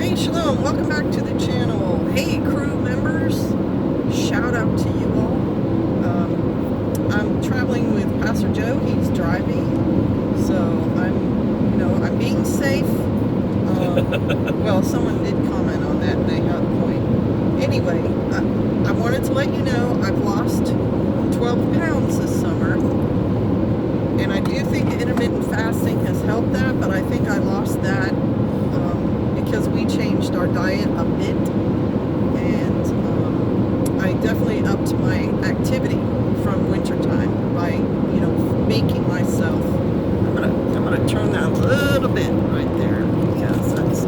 Hey, Shalom, welcome back to the channel. Hey, crew members, shout out to you all. I'm traveling with Pastor Joe. He's driving, so I'm being safe. Well, someone did comment on that, and they had a point. Anyway, I wanted to let you know I've lost 12 pounds this summer, and I do think intermittent fasting has helped that, but I think I lost that because we changed our diet a bit, and I definitely upped my activity from wintertime by making myself. I'm gonna turn that a little bit right there because that's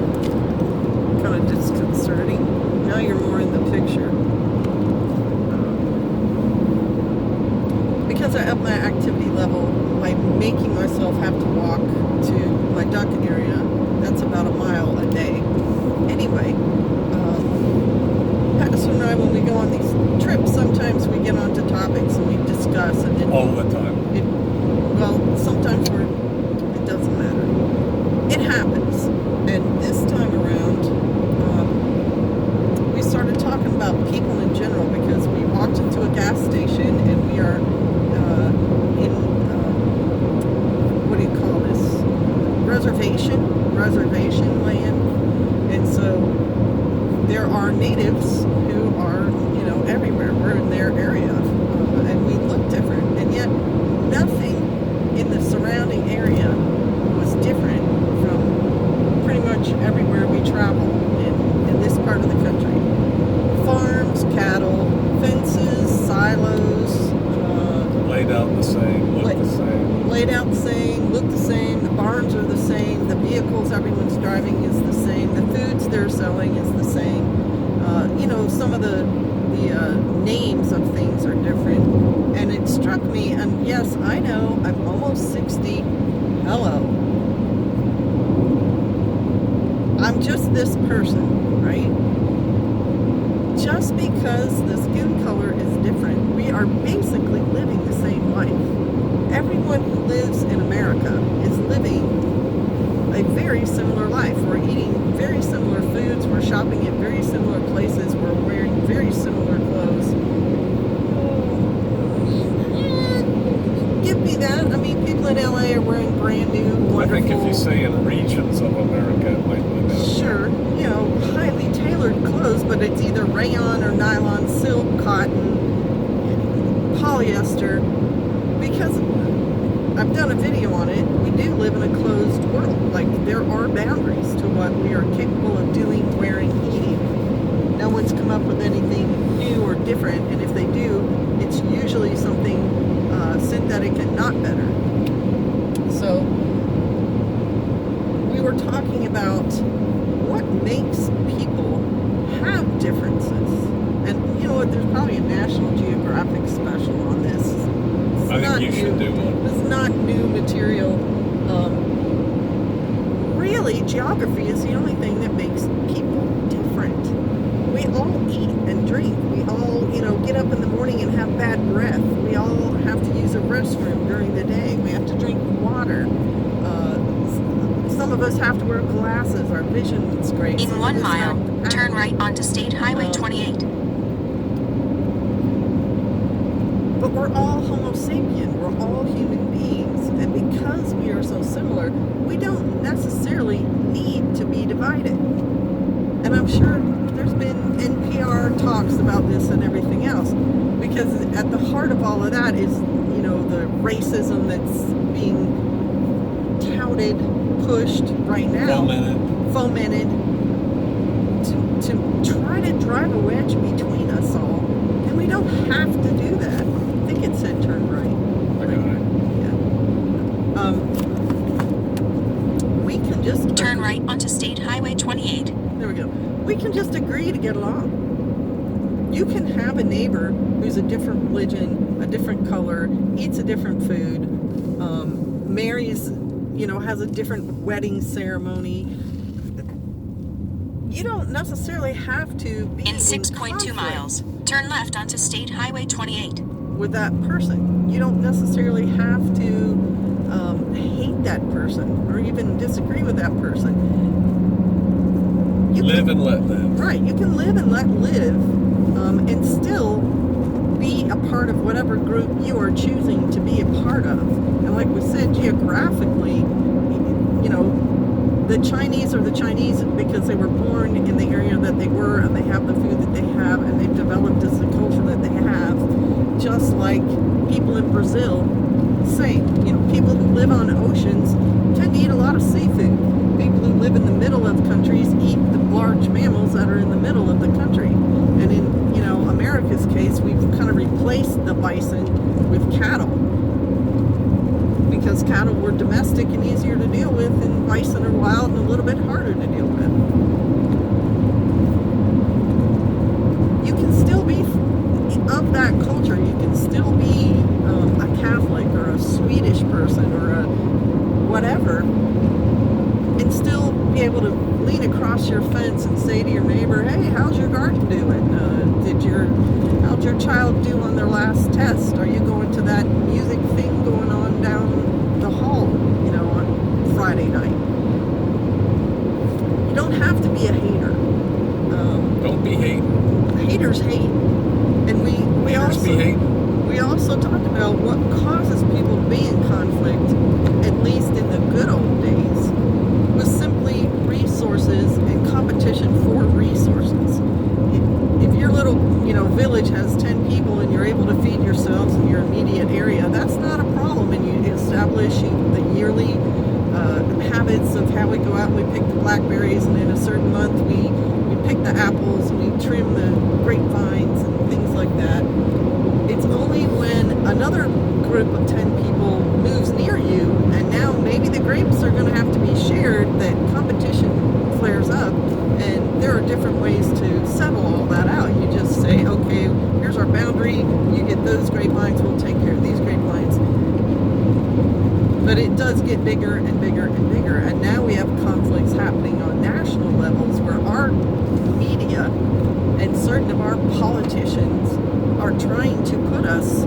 kind of disconcerting. Now you're more in the picture. Because I upped my activity level by making myself have to walk to my duck area. That's about a mile a day. Anyway, Pastor and I, when we go on these trips, sometimes we get onto topics and we discuss. And then all the time. Sometimes it doesn't matter. It happens. And this time around, we started talking about people in general because we walked into a gas station and we are what do you call this? Reservation land. And so there are natives who are, everywhere. We're in their area. And we look different. And yet nothing in the surrounding area was different from pretty much everywhere we travel in this part of the country. Farms, cattle, fences, silos. Laid out the same, look the same. Laid out the same, look the same. The barns are the same. The vehicles everyone's driving is the same. The foods they're selling is the same. Some of the names of things are different. And it struck me, and yes, I know, I'm almost 60. Hello. I'm just this person, right? Just because the skin color is different, we are basically living the same life. Everyone who lives in America is living a very similar life. We're eating very similar foods. We're shopping at very similar places. We're wearing very similar clothes. Give me that. I mean, people in LA are wearing brand new, wonderful. I think if you say in regions of America, it might be that. Sure, highly tailored clothes, but it's either rayon or nylon, silk, cotton, polyester. Because I've done a video on it, we do live in a closed world. Like, there are boundaries to what we are capable of doing, wearing, eating. No one's come up with anything new or different, and if they do, it's usually something synthetic and not better. So, we were talking about what makes people have differences. And you know what, there's probably a National Geographic special on this. I think you should do one. It's not new material. Really, geography is the only thing that makes people different. We all eat and drink. We all, get up in the morning and have bad breath. We all have to use a restroom during the day. We have to drink water. Some of us have to wear glasses. Our vision is great. In 1 mile, turn right onto State Highway 28. But we're all Homo sapien. We're all human beings. And because we are so similar, we don't necessarily need to be divided. And I'm sure there's been NPR talks about this and everything else. Because at the heart of all of that is, the racism that's being touted, pushed right now. Fomented. To try to drive a wedge between us all. And we don't have to do that. I think it said turn right. I got it. Yeah. We can just turn right onto State Highway 28. There we go. We can just agree to get along. You can have a neighbor who's a different religion, a different color, eats a different food, marries, has a different wedding ceremony. You don't necessarily have to be in 6.2 miles. Turn left onto State Highway 28. With that person. You don't necessarily have to hate that person or even disagree with that person. You Live and let live. Right, you can live and let live, and still be a part of whatever group you are choosing to be a part of. And like we said, geographically, you know, the Chinese are the Chinese because they were born in the area that they were, and they have the food that they have, and they've developed as the culture that they have. Just like people in Brazil, same. You know, people who live on oceans tend to eat a lot of seafood. People who live in the middle of countries eat the large mammals that are in the middle of the country. And in, you know, America's case, we've kind of replaced the bison with cattle, because cattle were domestic and easier to deal with, and bison are wild and a little bit harder to deal with. You can still be of that culture. You can still be a Catholic or a Swedish person or a whatever, and still be able to lean across your fence and say to your neighbor, hey, how's your garden doing? How'd your child do on their last test? Are you going to that music thing going on down the hall, you know, on Friday night? You don't have to be a hater. Don't be hating. Haters hate. And we Haters be hating. we also talked about what causes people to be in conflict, at least in the good old days, was simply resources and competition for resources. If your little, you know, village has 10 people and you're able to feed yourselves in your immediate area, that's not a problem. And you establish the yearly habits of how we go out and we pick the blackberries, and in a certain month we pick the apples and we trim the grapevines and things like that. It's only when another group of 10 people moves near you, and now maybe the grapes are going to have to be shared, that competition flares up. And there are different ways to settle all that out. You just say, okay, here's our boundary, you get those grapevines, we'll take care of these grapevines. But it does get bigger and bigger and bigger, and now we have conflicts happening on national levels where our media and certain of our politicians are trying to put us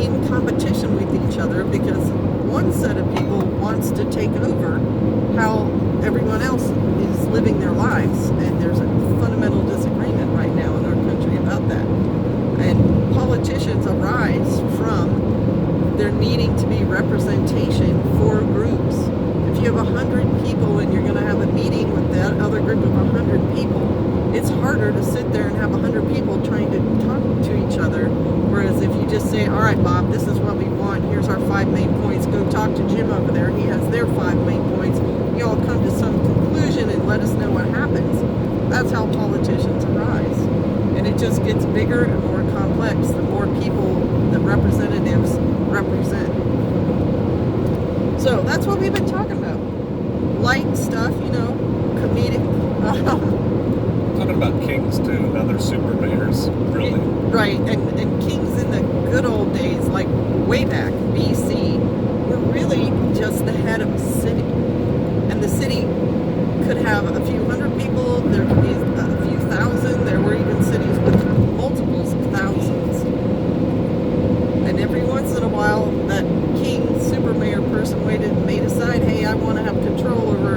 in competition with each other, because one set of people wants to take over how everyone else is living their lives, and there's a fundamental disagreement right now in our country about that. And politicians arise from there needing to be representation for groups. If you have 100 people and you're going to have a meeting with that other group of 100 people, it's harder to sit there and have 100 people trying to talk to each other. Whereas if you just say, all right, Bob, this is what we want, here's our 5 main points, go talk to Jim over there, he has their 5 main points, you all come to some conclusion and let us know what happens. That's how politicians arise. And it just gets bigger and more complex the more people the representatives represent. So that's what we've been talking about. Light stuff, you know, comedic. Talking about kings too, now they're super mayors, really. Right, and kings in the good old days, like way back, BC, were really just the head of a city. And the city could have a few hundred people, there could be a few thousand, there were even cities with multiples of thousands. And every once in a while, that king, super mayor person may decide, hey, I want to have control over,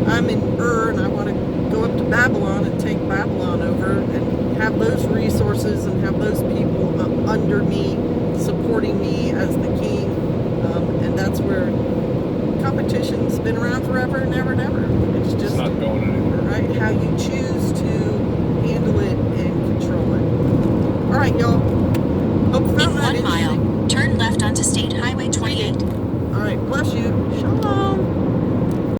I'm in Ur and I want to go up to Babylon and take Babylon over and have those resources and have those people under me, supporting me as the king. And that's where competition's been around forever and ever and ever. It's just It's not going anywhere. right how you choose